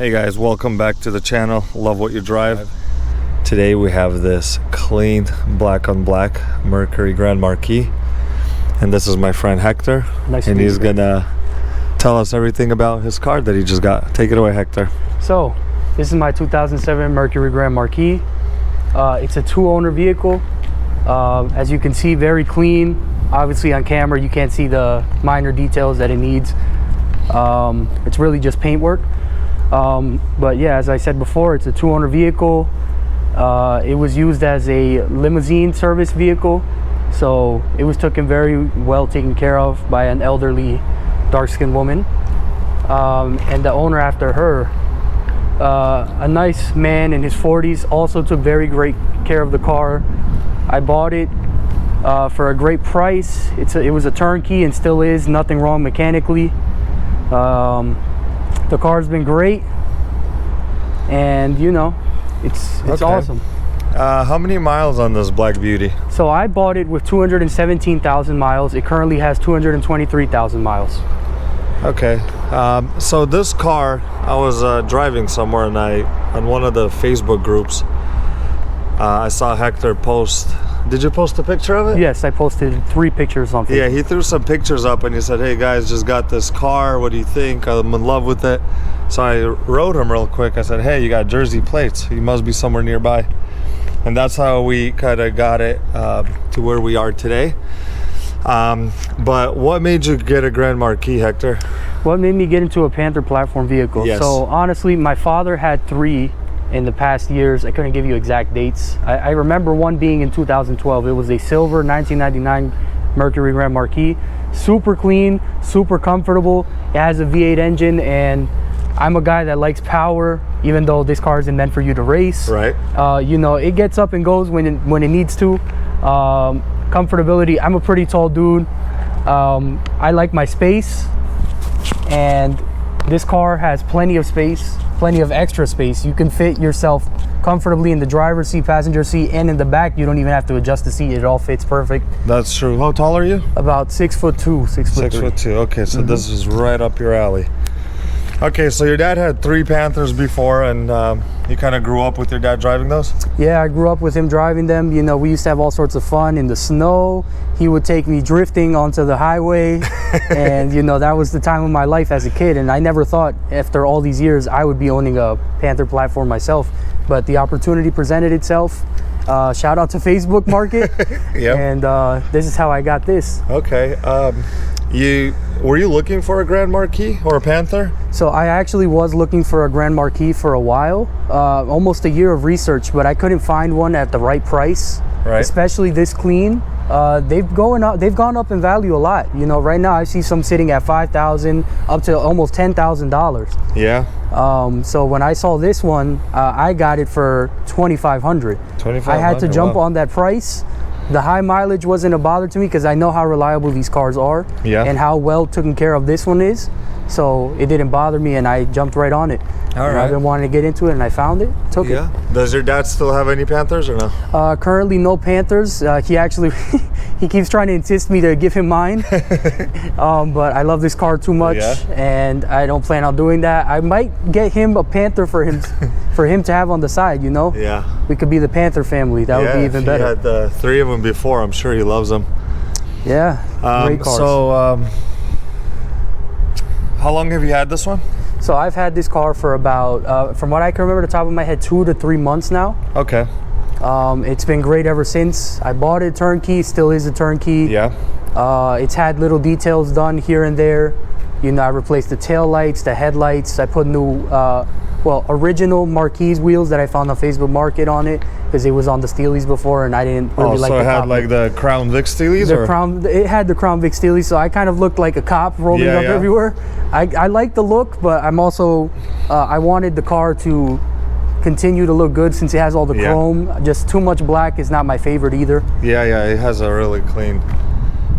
Hey guys, welcome back to the channel. Love what you drive. Today we have this clean black on black Mercury Grand Marquis, and this is my friend Hector. Nice and to meet he's you. Gonna tell us everything about his car that he just got. Take it away, Hector. So this is my 2007 Mercury Grand Marquis. It's a two-owner vehicle. As you can see, very clean. Obviously on camera you can't see the minor details that it needs. It's really just paintwork. But yeah, as I said before, it's a two-owner vehicle. It was used as a limousine service vehicle, so it was very well taken care of by an elderly dark-skinned woman, and the owner after her, a nice man in his 40s, also took very great care of the car. I bought it for a great price. It was a turnkey and still is. Nothing wrong mechanically. The car's been great, and you know, it's Okay. awesome. How many miles on this Black Beauty? So I bought it with 217,000 miles. It currently has 223,000 miles. Okay. So this car, I was driving somewhere and on one of the Facebook groups, I saw Hector post. Did you post a picture of it? Yes, I posted 3 pictures on Facebook. Yeah, he threw some pictures up and he said, hey guys, just got this car. What do you think? I'm in love with it. So I wrote him real quick. I said, hey, you got Jersey plates. You must be somewhere nearby. And that's how we kind of got it to where we are today. But what made you get a Grand Marquis, Hector? What made me get into a Panther platform vehicle? Yes. So honestly, my father had 3 in the past years. I couldn't give you exact dates. I remember one being in 2012. It was a silver 1999 Mercury Grand Marquis. Super clean, super comfortable. It has a V8 engine, and I'm a guy that likes power, even though this car isn't meant for you to race. Right. You know, it gets up and goes when it needs to. Comfortability, I'm a pretty tall dude. I like my space, and this car has plenty of space, plenty of extra space. You can fit yourself comfortably in the driver's seat, passenger seat, and in the back. You don't even have to adjust the seat. It all fits perfect. That's true. How tall are you? About 6'2", 6'3". 6'2". Okay, so this is right up your alley. Okay, so your dad had 3 Panthers before, and you kind of grew up with your dad driving those? Yeah, I grew up with him driving them. You know, we used to have all sorts of fun in the snow. He would take me drifting onto the highway. And, you know, that was the time of my life as a kid. And I never thought after all these years I would be owning a Panther platform myself. But the opportunity presented itself. Shout out to Facebook Market. Yep. And this is how I got this. Okay. Were you looking for a Grand Marquis or a Panther? So I actually was looking for a Grand Marquis for a while, almost a year of research, but I couldn't find one at the right price, Right. especially this clean. They've gone up in value a lot. You know, right now I see some sitting at $5,000 up to almost $10,000. Yeah. So when I saw this one, I got it for $2,500. I had to jump on that price. The high mileage wasn't a bother to me because I know how reliable these cars are, Yeah. and how well taken care of this one is. So it didn't bother me, and I jumped right on it. All And right. I've been wanting to get into it, and I found it, took it. Yeah. Does your dad still have any Panthers or no? Currently no Panthers. He actually, he keeps trying to insist me to give him mine. But I love this car too much, Yeah. and I don't plan on doing that. I might get him a Panther for him to have on the side, you know? Yeah. We could be the Panther family. That would be even better. He had the 3 of them before. I'm sure he loves them. Yeah, great cars. So, how long have you had this one? So I've had this car for about, from what I can remember, the top of my head, 2 to 3 months now. Okay. It's been great ever since. I bought it turnkey, still is a turnkey. Yeah. It's had little details done here and there. You know, I replaced the tail lights, the headlights. I put new, original Marquis wheels that I found on Facebook Market on it, because it was on the Steelies before, and I didn't really like so the it had cop. like the Crown Vic Steelies? It had the Crown Vic Steelies, so I kind of looked like a cop rolling up everywhere. I like the look, but I'm also, I wanted the car to continue to look good since it has all the chrome. Just too much black is not my favorite either. Yeah, it has a really clean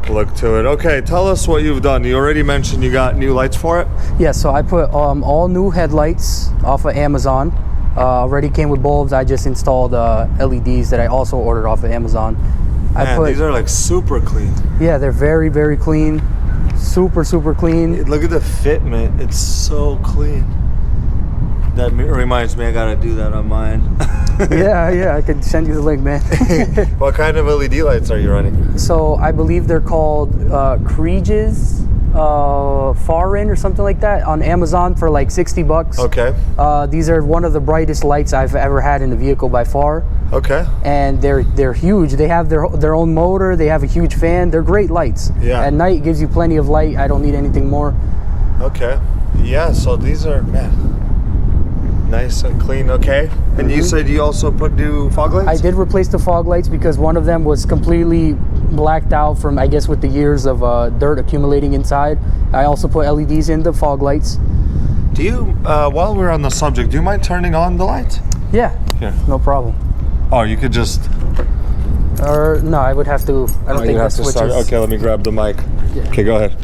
look to it. Okay, tell us what you've done. You already mentioned you got new lights for it? Yeah, so I put all new headlights off of Amazon. Already came with bulbs. I just installed LEDs that I also ordered off of Amazon. Man, these are like super clean. Yeah, they're very, very clean. Super clean. Look at the fitment. It's so clean. That reminds me, I gotta do that on mine. Yeah, I could send you the link, man. What kind of LED lights are you running? So I believe they're called Creeges Farin or something like that on Amazon for like 60 bucks. Okay. These are one of the brightest lights I've ever had in the vehicle by far. Okay. And they're huge. They have their own motor. They have a huge fan. They're great lights. Yeah. At night, it gives you plenty of light. I don't need anything more. Okay. Yeah, so these are, man, nice and clean. Okay. And you said you also put new fog lights? I did replace the fog lights because one of them was completely blacked out from, I guess, with the years of dirt accumulating inside. I also put LEDs in the fog lights. Do you, while we're on the subject, do you mind turning on the lights? Yeah. Here. No problem. Oh, you could just... Or no, I would have to. I don't think you have that to switches. start. Okay, let me grab the mic. Yeah. Okay, go ahead.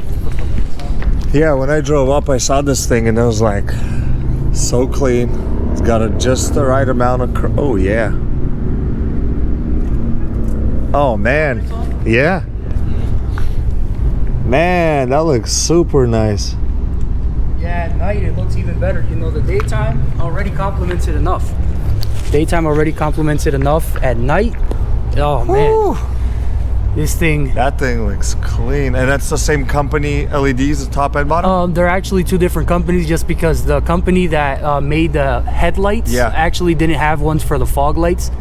Yeah, when I drove up, I saw this thing and it was like so clean. It's got just the right amount of. Oh yeah. Oh man. Yeah. Man, that looks super nice. Yeah, at night it looks even better. You know, the daytime already complements it enough. Daytime already complements it enough. At night, oh man. Woo. This thing. That thing looks clean. And that's the same company LEDs, the top and bottom? They're actually two different companies just because the company that made the headlights actually didn't have ones for the fog lights.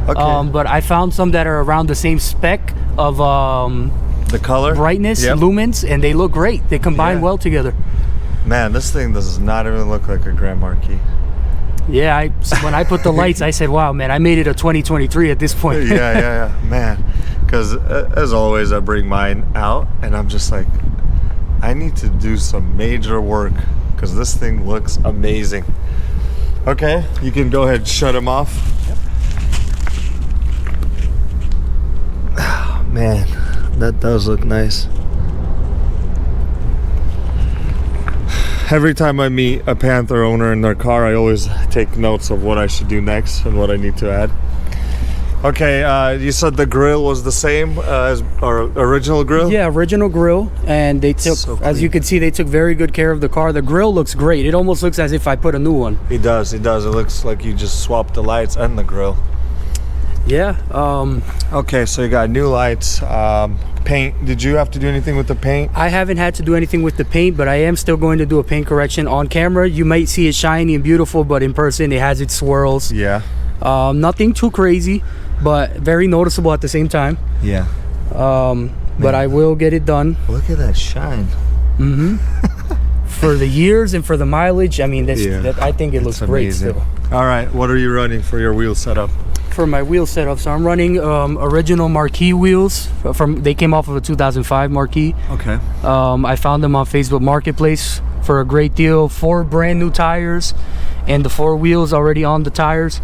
Okay. But I found some that are around the same spec of the color? brightness, lumens, and they look great. They combine well together. Man, this thing does not even look like a Grand Marquis. Yeah, when I put the lights, I said, wow, man, I made it a 2023 at this point. yeah, man. Because as always, I bring mine out and I'm just like, I need to do some major work because this thing looks amazing. Okay, you can go ahead and shut them off. Yep. Oh, man, that does look nice. Every time I meet a Panther owner in their car, I always take notes of what I should do next and what I need to add. Okay, you said the grill was the same as our original grill? Yeah, original grill, and they took, as you can see, they took very good care of the car. The grill looks great. It almost looks as if I put a new one. It does. It looks like you just swapped the lights and the grill. Yeah. Okay, so you got new lights, paint. Did you have to do anything with the paint? I haven't had to do anything with the paint, but I am still going to do a paint correction. On camera, you might see it shiny and beautiful, but in person, it has its swirls. Yeah. Nothing too crazy, but very noticeable at the same time. Yeah. But I will get it done. Look at that shine. For the years and for the mileage, I mean, I think it looks great still. All right, what are you running for your wheel setup? For my wheel setup, so I'm running original Marquis wheels. They came off of a 2005 Marquis. Okay. I found them on Facebook Marketplace for a great deal. 4 brand new tires, and the 4 wheels already on the tires.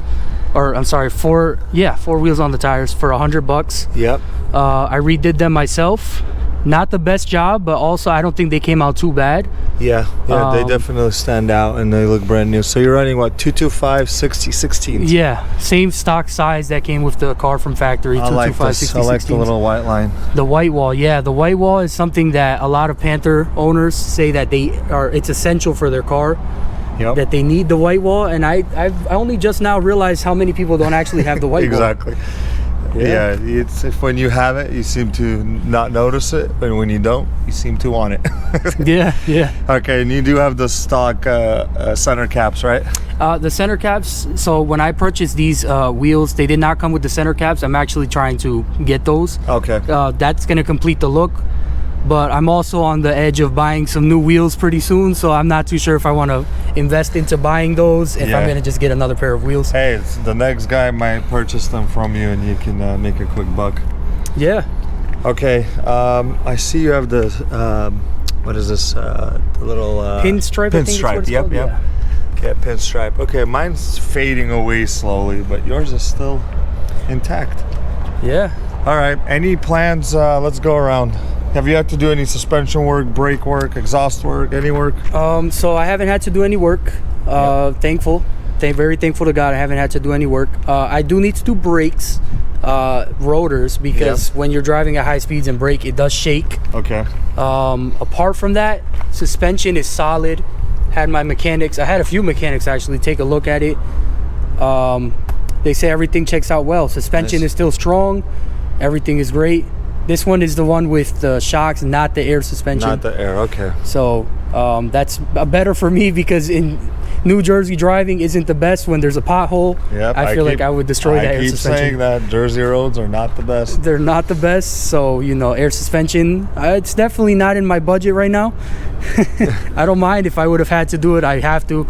Or I'm sorry, 4 wheels on the tires for $100. Yep. I redid them myself. Not the best job, but also I don't think they came out too bad. Yeah, they definitely stand out and they look brand new. So you're running what, 225 60/16? Yeah, same stock size that came with the car from factory. I like this. I like the little white line. The white wall, yeah, the white wall is something that a lot of Panther owners say that it's essential for their car. Yep. That they need the white wall, and I only just now realized how many people don't actually have the white exactly. wall. Yeah, it's if when you have it, you seem to not notice it, and when you don't, you seem to want it. yeah. Okay, and you do have the stock center caps, right? The center caps. So when I purchased these wheels, they did not come with the center caps. I'm actually trying to get those. Okay. That's gonna complete the look. But I'm also on the edge of buying some new wheels pretty soon, so I'm not too sure if I want to invest into buying those, if I'm going to just get another pair of wheels. Hey, the next guy might purchase them from you and you can make a quick buck. Yeah. Okay, I see you have the, what is this, the little... pinstripe, pinstripe, yep. Yeah, pinstripe. Okay, mine's fading away slowly, but yours is still intact. Yeah. All right, any plans? Let's go around. Have you had to do any suspension work, brake work, exhaust work, any work? So I haven't had to do any work. Very thankful to God I haven't had to do any work. I do need to do brakes, rotors, because when you're driving at high speeds and brake, it does shake. Okay. Apart from that, suspension is solid. had my mechanics, I had a few mechanics actually take a look at it. They say everything checks out well. Suspension is still strong. Everything is great. This one is the one with the shocks, not the air suspension. Not the air, okay. So that's better for me, because in New Jersey driving isn't the best when there's a pothole. Yep, I feel like I would destroy that air suspension. I keep saying that Jersey roads are not the best. They're not the best. So, you know, air suspension, it's definitely not in my budget right now. I don't mind. If I would have had to do it, I have to.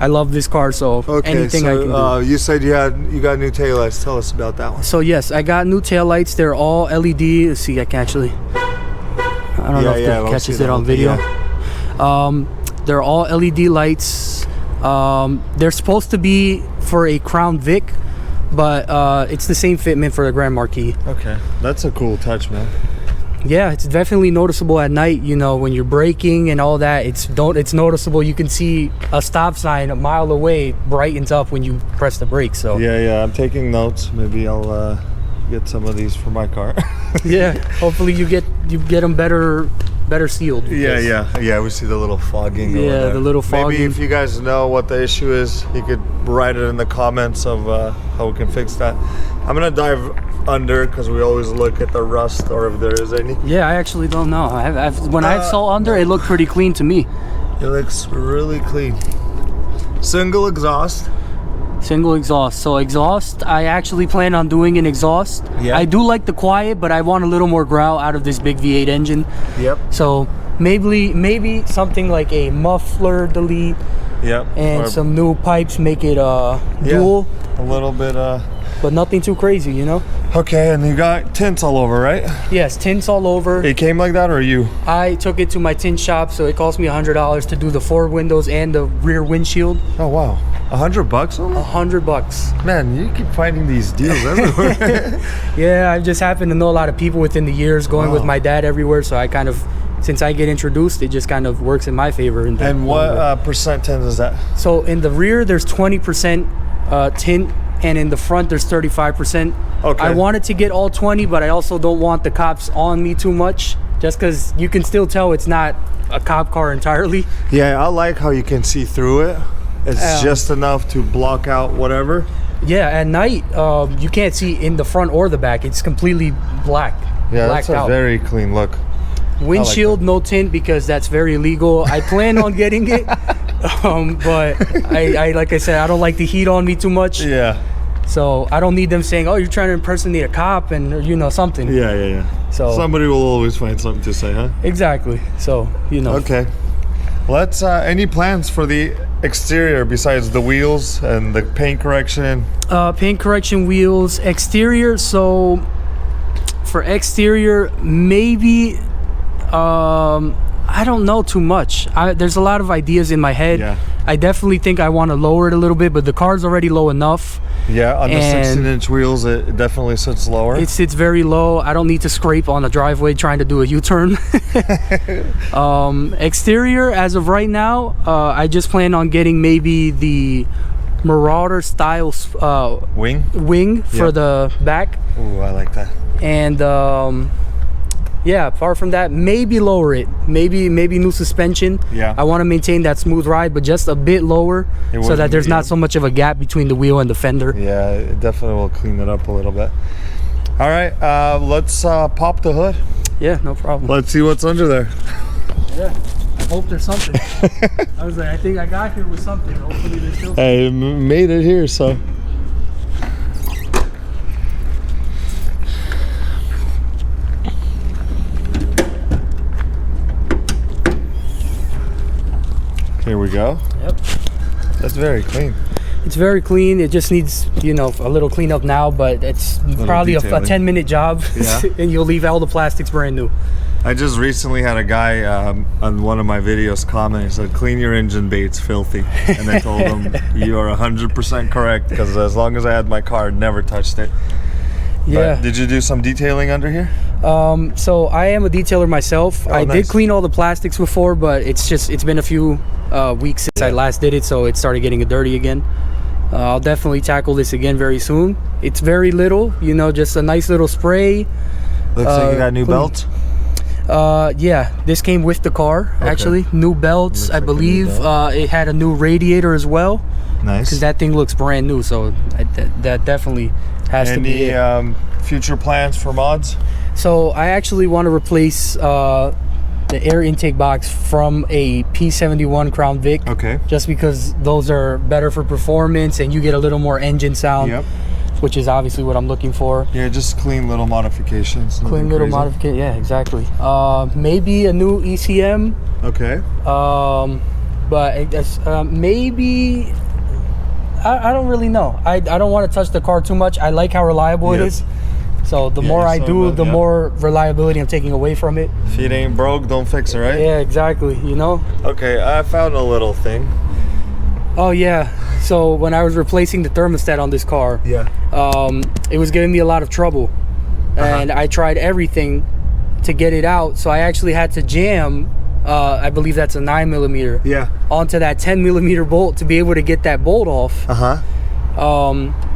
I love this car, so anything I can do. You said you got new taillights. Tell us about that one. So yes, I got new taillights. They're all LED. Let's see, I can actually, I don't know if that catches it on video. Yeah. They're all LED lights. They're supposed to be for a Crown Vic, but it's the same fitment for the Grand Marquis. Okay, that's a cool touch, man. Yeah, it's definitely noticeable at night. You know, when you're braking and all that, it's noticeable. You can see a stop sign a mile away brightens up when you press the brake. So yeah, I'm taking notes. Maybe I'll get some of these for my car. Yeah, hopefully you get them better sealed. Yeah. We see the little fogging. Yeah, the little fogging. Maybe if you guys know what the issue is, you could write it in the comments of how we can fix that. I'm gonna dive under because we always look at the rust or if there is any. Yeah, I actually don't know. When I saw under, it looked pretty clean to me. It looks really clean. Single exhaust. So exhaust, I actually plan on doing an exhaust. Yeah. I do like the quiet, but I want a little more growl out of this big V8 engine. Yep. So maybe something like a muffler delete. Yep. And some new pipes, make it dual. A little bit but nothing too crazy, you know. Okay, and you got tints all over, right? Yes, tints all over. It came like that, or you? I took it to my tint shop, so it cost me $100 to do the forward windows and the rear windshield. Oh wow, $100 only? $100. Man, you keep finding these deals everywhere. Yeah, I just happen to know a lot of people within the years going with my dad everywhere, so I kind of, since I get introduced, it just kind of works in my favor. And what percent tint is that? So in the rear, there's 20% tint, and in the front, there's 35%. Okay. I wanted to get all 20, but I also don't want the cops on me too much, just because you can still tell it's not a cop car entirely. Yeah, I like how you can see through it. It's just enough to block out whatever. Yeah, at night, you can't see in the front or the back. It's completely black. Yeah, that's a very clean look. Windshield, no tint, because that's very illegal. I plan on getting it, but I like I said, I don't like the heat on me too much. Yeah. So I don't need them saying, "Oh, you're trying to impersonate a cop," and you know, something. Yeah. So somebody will always find something to say, huh? Exactly. So you know. Okay. Let's. Any plans for the exterior besides the wheels and the paint correction? Paint correction, wheels, exterior. So for exterior, maybe. I don't know too much. There's a lot of ideas in my head. Yeah. I definitely think I want to lower it a little bit, but the car's already low enough. Yeah, on the 16-inch wheels, it definitely sits lower. It sits very low. I don't need to scrape on the driveway trying to do a U-turn. Exterior, as of right now, I just plan on getting maybe the Marauder style wing for the back. Ooh, I like that. And yeah, apart from that, maybe lower it. Maybe new suspension. Yeah. I want to maintain that smooth ride, but just a bit lower so that there's not so much of a gap between the wheel and the fender. Yeah, it definitely will clean it up a little bit. All right, let's pop the hood. Yeah, no problem. Let's see what's under there. Yeah, I hope there's something. I was like, I think I got here with something. Hopefully there's still something. I made it here, so. Here we go. Yep. That's very clean. It's very clean. It just needs, you know, a little cleanup now, but it's probably a 10-minute job. Yeah. And you'll leave all the plastics brand new. I just recently had a guy on one of my videos comment. He said, "Clean your engine bay, it's filthy." And I told him, "You are 100% correct, because as long as I had my car, I never touched it." Yeah. But did you do some detailing under here? So I am a detailer myself. I did clean all the plastics before, but it's been a few weeks since I last did it, so it started getting dirty again. I'll definitely tackle this again very soon. It's very little, you know, just a nice little spray. Looks like you got new belts. Yeah, this came with the car, actually. New belts, I like a new believe. belt. It had a new radiator as well. Nice. Because that thing looks brand new, so that definitely has to be it. Any future plans for mods? So I actually want to replace the air intake box from a P71 Crown Vic. Okay. Just because those are better for performance and you get a little more engine sound. Yep. Which is obviously what I'm looking for. Yeah, just clean little modifications. Clean little modification, yeah, exactly. Maybe a new ECM. Okay. But I guess maybe I don't really know. I don't want to touch the car too much. I like how reliable it is. So the more I do, the more reliability I'm taking away from it. If it ain't broke, don't fix it, right? Yeah, exactly. You know. Okay, I found a little thing. Oh yeah. So when I was replacing the thermostat on this car, it was giving me a lot of trouble, and I tried everything to get it out. So I actually had to jam, I believe that's a 9mm, onto that 10mm bolt to be able to get that bolt off.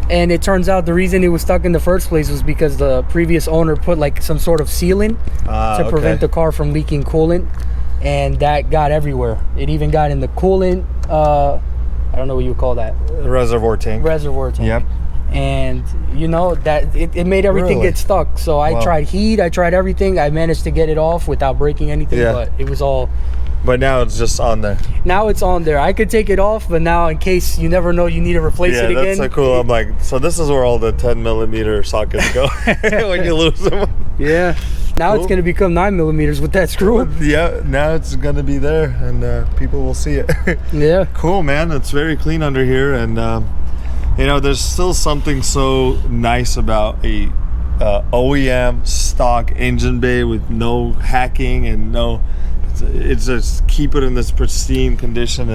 And it turns out the reason it was stuck in the first place was because the previous owner put like some sort of sealant to prevent the car from leaking coolant, and that got everywhere. It even got in the coolant. I don't know what you would call that. Reservoir tank. Reservoir tank. Yep. And you know that it made everything get stuck. So I tried heat, I tried everything. I managed to get it off without breaking anything, but it was all. But now it's just on there. Now it's on there. I could take it off, but now in case you never know, you need to replace it again. Yeah, that's so cool. I'm like, so this is where all the 10mm sockets go when you lose them. Yeah. Now it's going to become 9mm with that screw. Yeah, now it's going to be there, and people will see it. Yeah. Cool, man. It's very clean under here, and you know, there's still something so nice about a OEM stock engine bay with no hacking and no. It's just keep it in this pristine condition.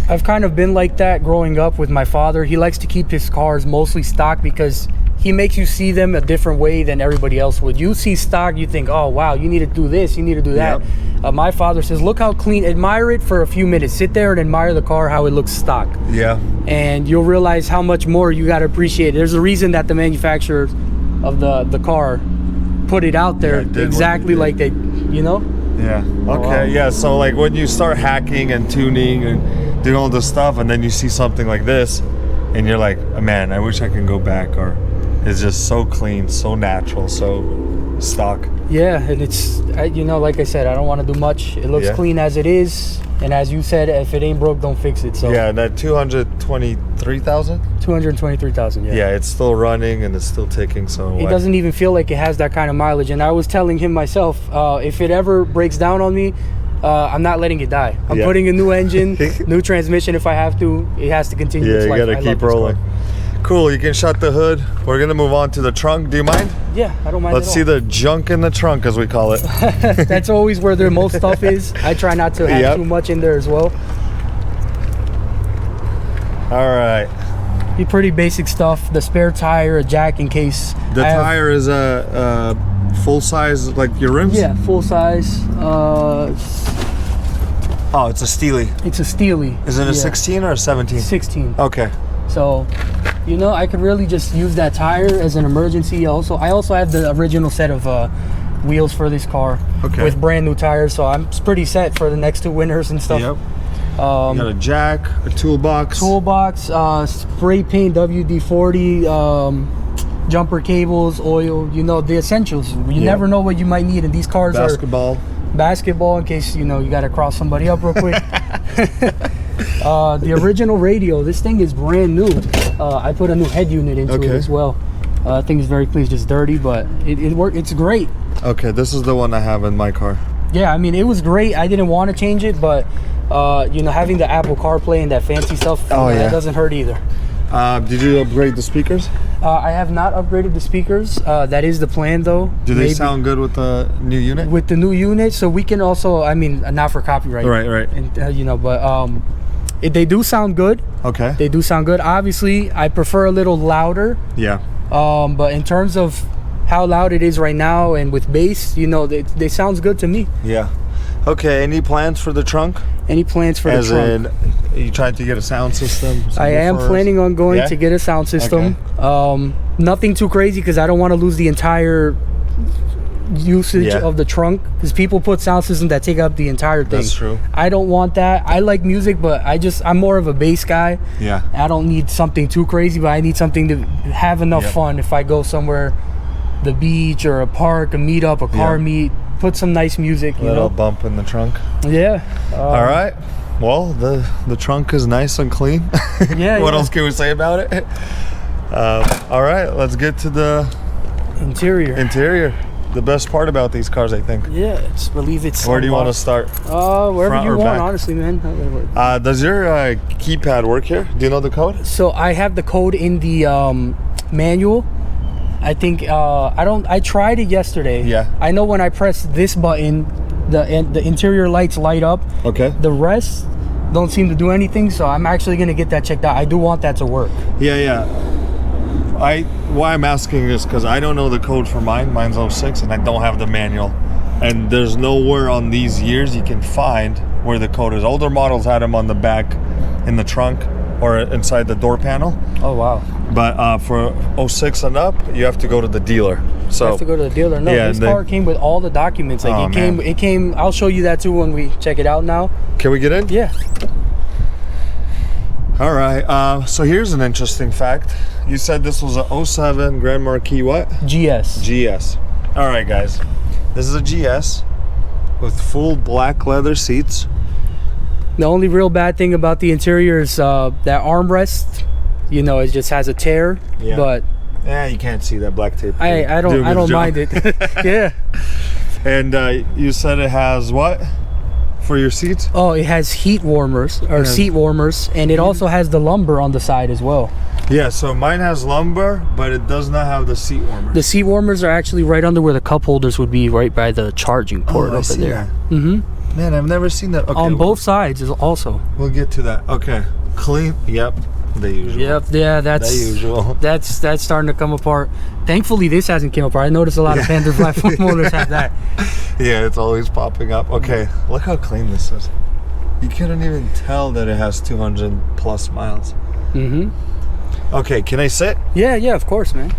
I've kind of been like that growing up with my father. He likes to keep his cars mostly stock because he makes you see them a different way than everybody else would. You see stock, you think, oh wow, you need to do this, you need to do that. My father says, look how clean, admire it for a few minutes. Sit there and admire the car, how it looks stock. Yeah. And you'll realize how much more you got to appreciate it. There's a reason that the manufacturer of the car put it out there exactly like they, you know? Yeah. Okay. Yeah. So like when you start hacking and tuning and doing all this stuff, and then you see something like this, and you're like, oh, man, I wish I can go back. Or it's just so clean, so natural, so stock. Yeah, and it's you know, like I said, I don't want to do much. It looks clean as it is, and as you said, if it ain't broke, don't fix it. So yeah, that 223,000. 223,000. Yeah. Yeah, it's still running and it's still ticking. So it doesn't even feel like it has that kind of mileage. And I was telling him myself, if it ever breaks down on me, I'm not letting it die. I'm putting a new engine, new transmission if I have to. It has to continue its life. Yeah, you gotta keep rolling. Cool, you can shut the hood. We're gonna move on to the trunk. Do you mind? Yeah, I don't mind. Let's see the junk in the trunk, as we call it. That's always where the most stuff is. I try not to have too much in there as well. All right. Be pretty basic stuff. The spare tire, a jack in case. The tire is a full size, like your rims? Yeah, full size. Oh, it's a Steely. It's a Steely. Is it a 16 or a 17? 16. Okay. So, you know, I could really just use that tire as an emergency. Also, I also have the original set of wheels for this car with brand new tires, so I'm pretty set for the next 2 winters and stuff. Yep. You got a jack, a toolbox, spray paint, WD-40, jumper cables, oil. You know, the essentials. You never know what you might need, and these cars basketball in case, you know, you got to cross somebody up real quick. The original radio, this thing is brand new. I put a new head unit into it as well. I think it's very clean. It's just dirty, but it worked. It's great. Okay, this is the one I have in my car. Yeah, I mean, it was great. I didn't want to change it, but you know, having the Apple CarPlay and that fancy stuff, that doesn't hurt either. Did you upgrade the speakers? I have not upgraded the speakers. That is the plan, though. Do they sound good with the new unit? With the new unit, so we can also, I mean, not for copyright. Right. And, you know, but they do sound good. Okay. They do sound good. Obviously, I prefer a little louder. Yeah. But in terms of how loud it is right now and with bass, you know, they sounds good to me. Yeah. Okay, any plans for the trunk? Any plans for the trunk? As in, are you trying to get a sound system? I am planning on going to get a sound system. Okay. Nothing too crazy because I don't want to lose the entire usage of the trunk, because people put sound systems that take up the entire thing. That's true. I don't want that. I like music, but I'm more of a bass guy. Yeah. I don't need something too crazy, but I need something to have enough fun if I go somewhere, the beach or a park, a meetup, a car meet. Put some nice music, you Little know. bump in the trunk. Yeah. All right. Well, the trunk is nice and clean. What else can we say about it? All right, let's get to the interior. The best part about these cars, I think. Yeah, I believe it's. Where do you want to start? Wherever Front you or want, back? honestly, man. Does your keypad work here? Do you know the code? So I have the code in the manual. I think I tried it yesterday. Yeah. I know when I press this button, the interior lights light up. Okay. The rest don't seem to do anything, so I'm actually gonna get that checked out. I do want that to work. Yeah. Why I'm asking is because I don't know the code for mine. Mine's 06 and I don't have the manual. And there's nowhere on these years you can find where the code is. Older models had them on the back in the trunk or inside the door panel. Oh wow. But for 06 and up, you have to go to the dealer. So I have to go to the dealer. No, this car came with all the documents. Like it came. I'll show you that too when we check it out now. Can we get in? Yeah. All right. So here's an interesting fact. You said this was a 07 Grand Marquis what? GS. All right, guys. This is a GS with full black leather seats. The only real bad thing about the interior is that armrest. You know, it just has a tear. Yeah. But yeah, you can't see that black tape. I don't mind it. Yeah. And you said it has what for your seats? Oh, it has heat warmers or seat warmers, and it also has the lumbar on the side as well. Yeah, so mine has lumbar, but it does not have the seat warmers. The seat warmers are actually right under where the cup holders would be, right by the charging port over there. Mm-hmm. Man, I've never seen that. Okay, on both sides is also. We'll get to that. Okay, clean. Yep. The usual. Yep, yeah, that's the usual. That's starting to come apart. Thankfully, this hasn't come apart. I noticed a lot of Panther platform motors have that. Yeah, it's always popping up. Okay, look how clean this is. You couldn't even tell that it has 200 plus miles. Mm-hmm. Okay, can I sit? Yeah, of course, man.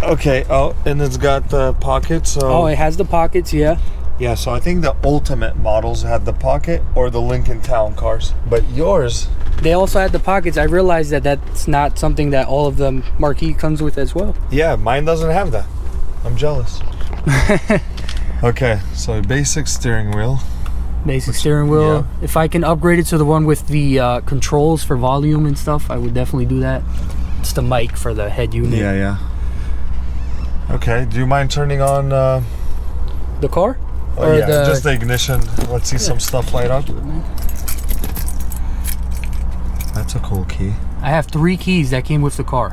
Okay. Oh, and it's got the pockets. So. Oh, it has the pockets. Yeah. Yeah, so I think the ultimate models had the pocket or the Lincoln Town cars, but yours. They also had the pockets. I realized that that's not something that all of the Marquis comes with as well. Yeah, mine doesn't have that. I'm jealous. Okay, so basic steering wheel. Basic steering wheel. Yeah. If I can upgrade it to the one with the controls for volume and stuff, I would definitely do that. It's the mic for the head unit. Yeah. Okay, do you mind turning on the car? Oh, yeah, just the ignition. Let's see some stuff light up. That's a cool key. I have 3 keys that came with the car.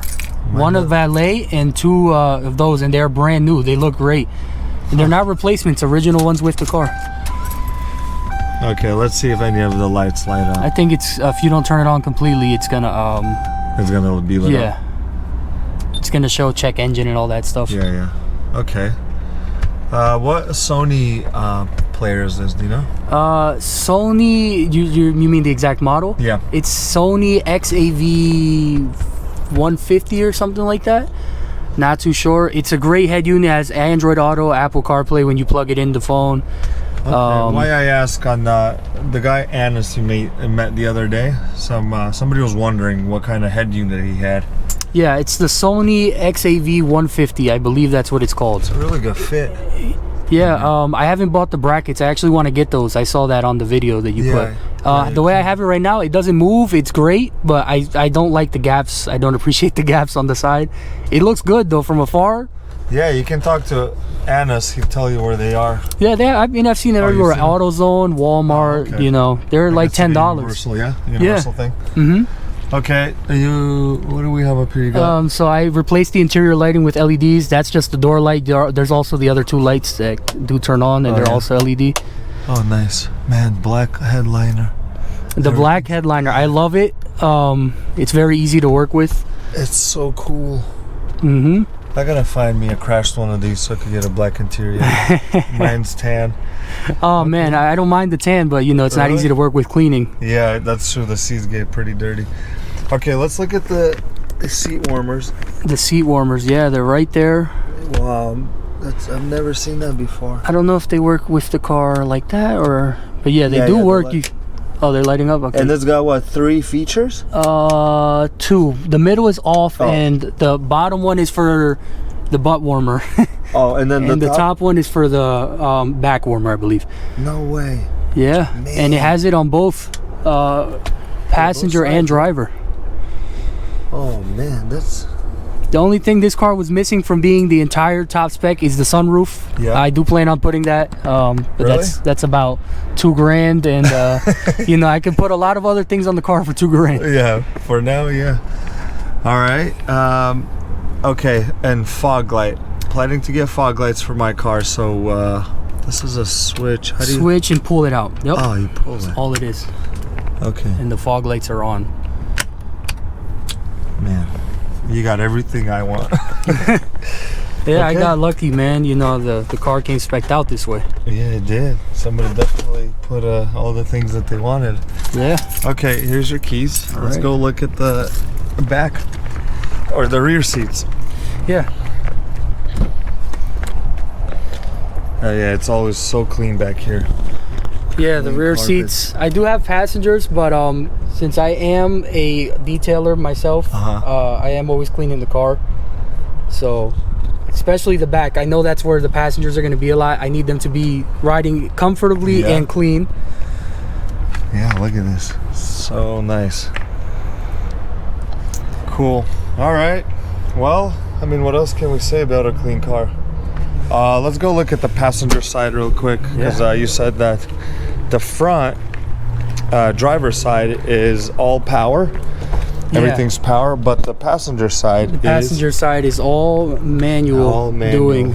One of valet and 2 of those, and they're brand new. They look great. And they're not replacements, original ones with the car. Okay, let's see if any of the lights light up. I think it's if you don't turn it on completely, it's gonna be lit up. Yeah. It's gonna show check engine and all that stuff. Yeah. Okay. What Sony player is this? Do you know? Sony. You mean the exact model? Yeah. It's Sony XAV 150 or something like that. Not too sure. It's a great head unit. It has Android Auto, Apple CarPlay when you plug it in the phone. Okay. Why I ask on the guy Anis you met the other day. Somebody was wondering what kind of head unit he had. Yeah, it's the Sony XAV 150. I believe that's what it's called. It's a really good fit. Yeah, I haven't bought the brackets. I actually want to get those. I saw that on the video that you put. The way I have it right now, it doesn't move. It's great, but I don't like the gaps. I don't appreciate the gaps on the side. It looks good though from afar. Yeah, you can talk to Anis. He'll tell you where they are. Yeah, I've seen it everywhere. AutoZone, Walmart. Okay. You know, they're like $10. Universal, Universal thing. Mm-hmm. Okay, what do we have up here? You got? So I replaced the interior lighting with LEDs. That's just the door light. There's also the other 2 lights that do turn on, and they're also LED. Oh, nice. Man, black headliner. The black headliner, I love it. It's very easy to work with. It's so cool. Mm-hmm. I gotta find me a crashed one of these so I could get a black interior. Mine's tan. Oh man, I don't mind the tan, but you know it's not easy to work with cleaning. Yeah, that's true. The seats get pretty dirty. Okay, let's look at the seat warmers. The seat warmers, yeah, they're right there. Wow, I've never seen that before. I don't know if they work with the car like that or, but yeah, they do work. Oh, they're lighting up. Okay. And it's got what, 3 features? 2. The middle is off, and the bottom one is for the butt warmer. Oh, and then and the top one is for the back warmer, I believe. No way. Yeah, man. And it has it on both passenger and driver. Oh man, that's... The only thing this car was missing from being the entire top spec is the sunroof. Yeah, I do plan on putting that. But really? that's about $2,000, and you know, I can put a lot of other things on the car for $2,000. Yeah, for now, yeah. All right. Okay, and fog light. Planning to get fog lights for my car, so this is a switch. How do you switch and pull it out? Yep. Oh, you pull it. That's all it is. Okay. And the fog lights are on. Man, you got everything I want. Yeah, okay. I got lucky, man. You know, the car came spec'd out this way. Yeah, it did. Somebody definitely put all the things that they wanted. Yeah. Okay, here's your keys. Let's go look at the back or the rear seats. Yeah. Oh yeah, it's always so clean back here. Yeah, the rear seats. I do have passengers, but since I am a detailer myself, I am always cleaning the car. So, especially the back. I know that's where the passengers are going to be a lot. I need them to be riding comfortably and clean. Yeah, look at this. So nice. Cool. All right. Well, I mean, what else can we say about a clean car? Let's go look at the passenger side real quick, because you said that the front driver's side is all power. Everything's power, but the passenger side is all manual, doing,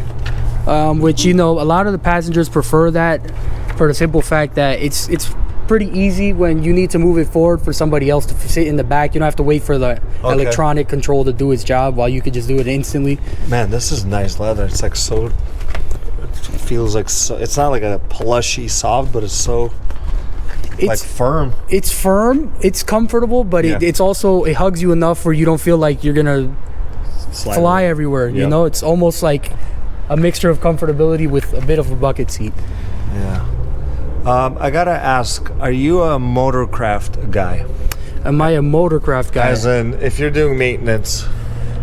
which, you know, a lot of the passengers prefer that for the simple fact that it's pretty easy when you need to move it forward for somebody else to sit in the back. You don't have to wait for the electronic control to do its job, while you could just do it instantly. Man, this is nice leather. It's like so, it feels like so, it's not like a plushy soft, but it's so like firm. It's firm, it's comfortable, but it's also, it hugs you enough where you don't feel like you're gonna fly everywhere. You know, it's almost like a mixture of comfortability with a bit of a bucket seat. Yeah. I gotta ask, are you a motorcraft guy? Am I a motorcraft guy? As in, if you're doing maintenance,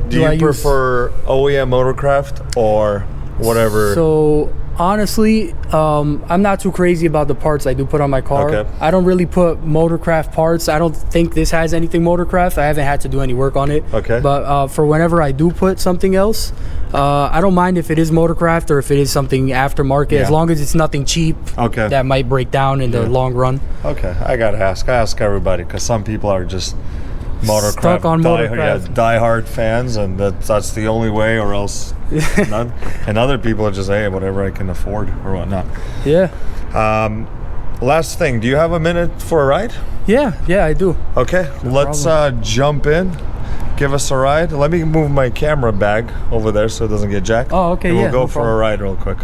do you prefer OEM motorcraft or whatever? So honestly, I'm not too crazy about the parts I do put on my car. I don't really put motorcraft parts. I don't think this has anything motorcraft. I haven't had to do any work on it. But for whenever I do put something else, I don't mind if it is motorcraft or if it is something aftermarket, as long as it's nothing cheap that might break down in the long run. I gotta ask. I ask everybody, because some people are just motorcraft, stuck on motorcraft. diehard fans, and that's the only way, or else none. And other people are just, hey, whatever I can afford or whatnot. Yeah. Last thing, do you have a minute for a ride? Yeah, I do. Okay, let's jump in. Give us a ride. Let me move my camera bag over there so it doesn't get jacked. Oh, okay, and we'll go for a ride real quick.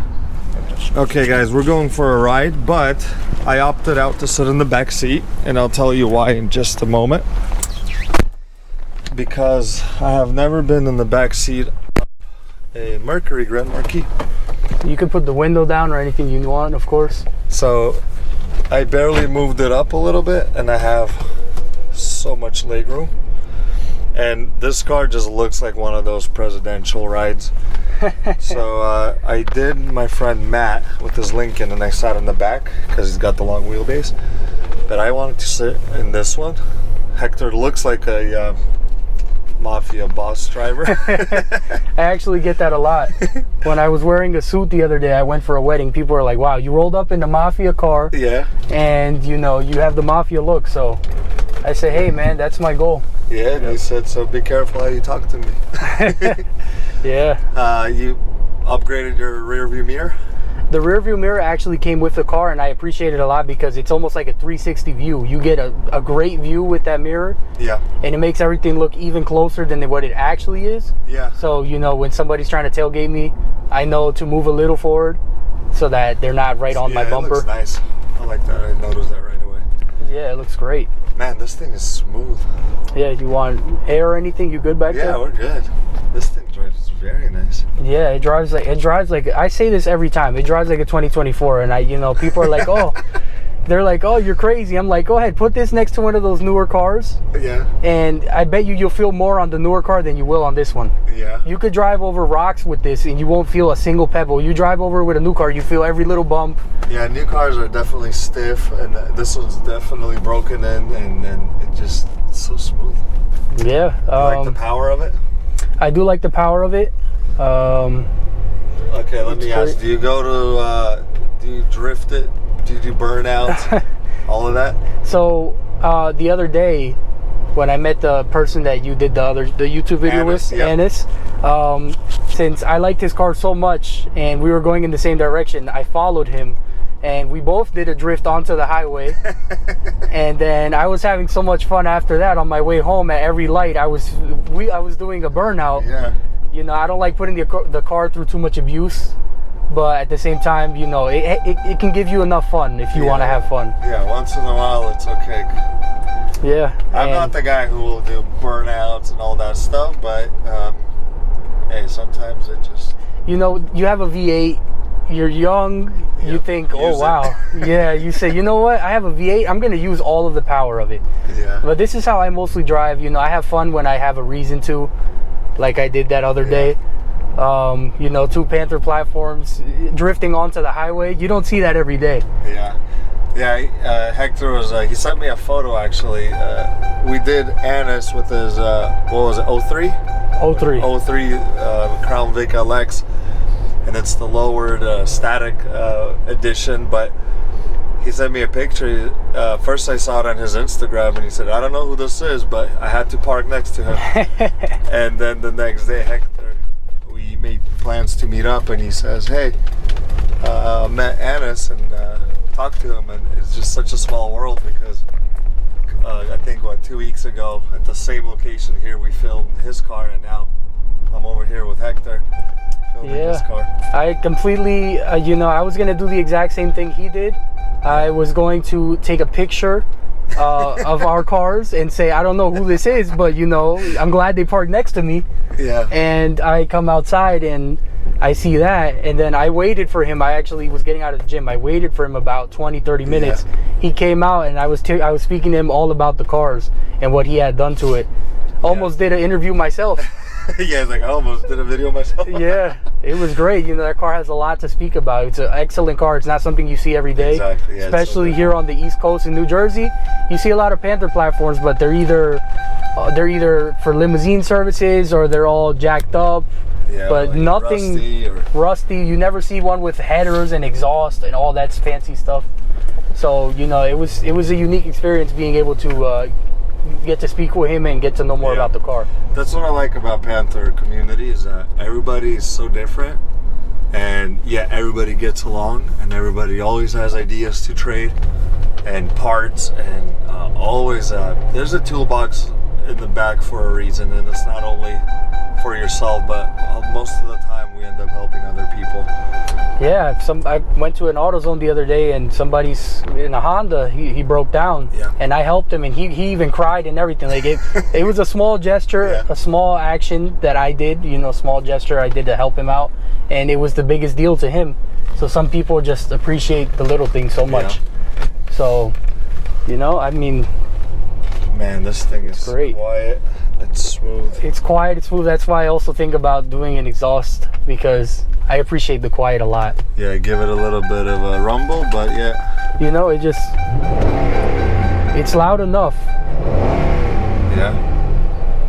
Okay, guys, we're going for a ride, but I opted out to sit in the back seat, and I'll tell you why in just a moment. Because I have never been in the back seat of a Mercury Grand Marquis. You can put the window down or anything you want, of course. So I barely moved it up a little bit, and I have so much legroom. And this car just looks like one of those presidential rides. So I did my friend Matt with his Lincoln, and I sat in the back because he's got the long wheelbase. But I wanted to sit in this one. Hector looks like a mafia boss driver. I actually get that a lot. When I was wearing a suit the other day, I went for a wedding. People were like, wow, you rolled up in the mafia car. Yeah. And you know, you have the mafia look. So I say, hey man, that's my goal. Yeah, and he said, so be careful how you talk to me. Yeah. You upgraded your rear view mirror? The rear view mirror actually came with the car, and I appreciate it a lot because it's almost like a 360 view. You get a great view with that mirror. Yeah. And it makes everything look even closer than what it actually is. Yeah. So, you know, when somebody's trying to tailgate me, I know to move a little forward so that they're not right on my bumper. It looks nice. I like that. I noticed that right away. Yeah, it looks great. Man, this thing is smooth. Yeah, you want air or anything? You good back there? Yeah, we're good. This thing's right. It's very nice. Yeah, it drives like I say this every time. It drives like a 2024, and people are like, oh, they're like, oh, you're crazy. I'm like, go ahead, put this next to one of those newer cars. Yeah. And I bet you'll feel more on the newer car than you will on this one. Yeah. You could drive over rocks with this and you won't feel a single pebble. You drive over with a new car, you feel every little bump. Yeah, new cars are definitely stiff, and this one's definitely broken in, and it's so smooth. Yeah. You like the power of it? I do like the power of it. Okay, let me ask. Do you go to? Do you drift it? Do you do burnout? All of that? So the other day, when I met the person that you did the YouTube video with, Anis, since I liked his car so much and we were going in the same direction, I followed him, and we both did a drift onto the highway. And then I was having so much fun after that. On my way home, at every light, I was doing a burnout. Yeah. I don't like putting the car through too much abuse, but at the same time, it can give you enough fun if you want to have fun. Yeah, once in a while it's okay. Yeah. I'm not the guy who will do burnouts and all that stuff, but hey, sometimes it just... You have a V8, you're young, you think, oh wow. Yeah, you say, you know what, I have a V8, I'm going to use all of the power of it. Yeah. But this is how I mostly drive. I have fun when I have a reason to, like I did that other day. 2 Panther platforms drifting onto the highway. You don't see that every day. Yeah, Hector was, he sent me a photo actually. We did Anis with his, what was it, 03? 03 Crown Vic LX, and it's the lowered static edition, but he sent me a picture. First I saw it on his Instagram, and he said, I don't know who this is, but I had to park next to him. And then the next day, Hector, we made plans to meet up, and he says, hey, met Anis and talked to him, and it's just such a small world because I think 2 weeks ago at the same location here we filmed his car, and now I'm over here with Hector filming his car. I completely, I was gonna do the exact same thing he did. I was going to take a picture of our cars and say, I don't know who this is, but I'm glad they parked next to me. Yeah. And I come outside and I see that, and then I waited for him. I actually was getting out of the gym. I waited for him about 20-30 minutes. Yeah. He came out, and I was speaking to him all about the cars and what he had done to it. Almost did an interview myself. Yeah, it's like I almost did a video myself. Yeah, it was great. That car has a lot to speak about. It's an excellent car. It's not something you see every day. Exactly. Yeah, especially here on the East Coast in New Jersey. You see a lot of Panther platforms, but they're either for limousine services or they're all jacked up. Yeah, but like nothing rusty. You never see one with headers and exhaust and all that fancy stuff. So it was a unique experience being able to get to speak with him and get to know more about the car. That's what I like about Panther Community, is that everybody is so different, and everybody gets along, and everybody always has ideas to trade and parts, and always there's a toolbox in the back for a reason, and it's not only for yourself, but most of the time we end up helping other people. Yeah, I went to an AutoZone the other day, and somebody's in a Honda, he broke down, and I helped him, and he even cried and everything. Like it was a small gesture, a small action that I did, small gesture I did to help him out, and it was the biggest deal to him. So some people just appreciate the little things so much. So, man, this thing is great. Quiet. It's smooth. It's quiet, it's smooth. That's why I also think about doing an exhaust, because I appreciate the quiet a lot. Yeah, give it a little bit of a rumble, but it's loud enough. Yeah.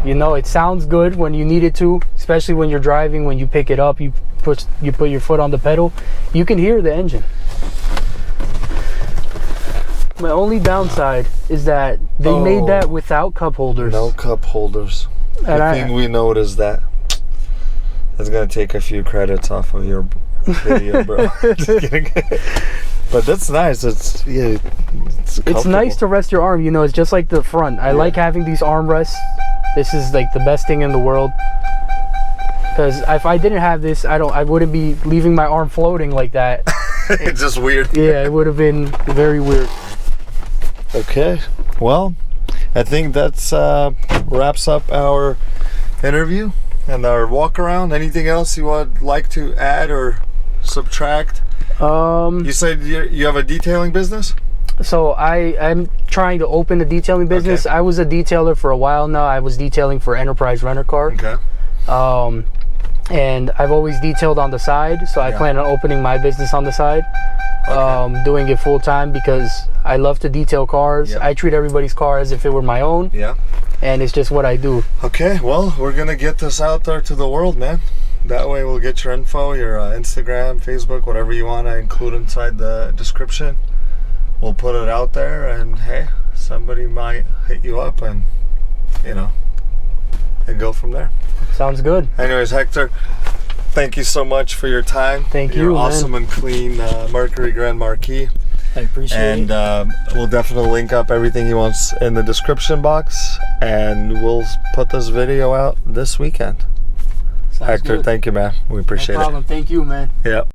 It sounds good when you need it to, especially when you're driving. When you pick it up, you put your foot on the pedal, you can hear the engine. My only downside is that they made that without cup holders. No cup holders. And the thing we noticed that it's gonna take a few credits off of your video, bro. Just kidding. But that's nice. It's nice to rest your arm. It's just like the front. I like having these armrests. This is like the best thing in the world. Because if I didn't have this, I wouldn't be leaving my arm floating like that. It's just weird. Yeah, it would have been very weird. Okay, well, I think that's wraps up our interview. and our walk around. Anything else you would like to add or subtract? You said you have a detailing business? So I'm trying to open a detailing business. Okay. I was a detailer for a while now. I was detailing for Enterprise Rent-A-Car. Okay. And I've always detailed on the side, so I plan on opening my business on the side. Okay. Doing it full time because I love to detail cars. Yep. I treat everybody's car as if it were my own. Yeah. And it's just what I do. Okay, well, we're gonna get this out there to the world, man. That way we'll get your info, your Instagram, Facebook, whatever you want to include inside the description. We'll put it out there, and hey, somebody might hit you up, and and go from there. Sounds good. Anyways, Hector, thank you so much for your time. Thank you, Your man. awesome and clean Mercury Grand Marquis. I appreciate it. And we'll definitely link up everything he wants in the description box, and we'll put this video out this weekend. Sounds Hector, good. thank you, man. We appreciate No problem. Thank you, man. it. Yep.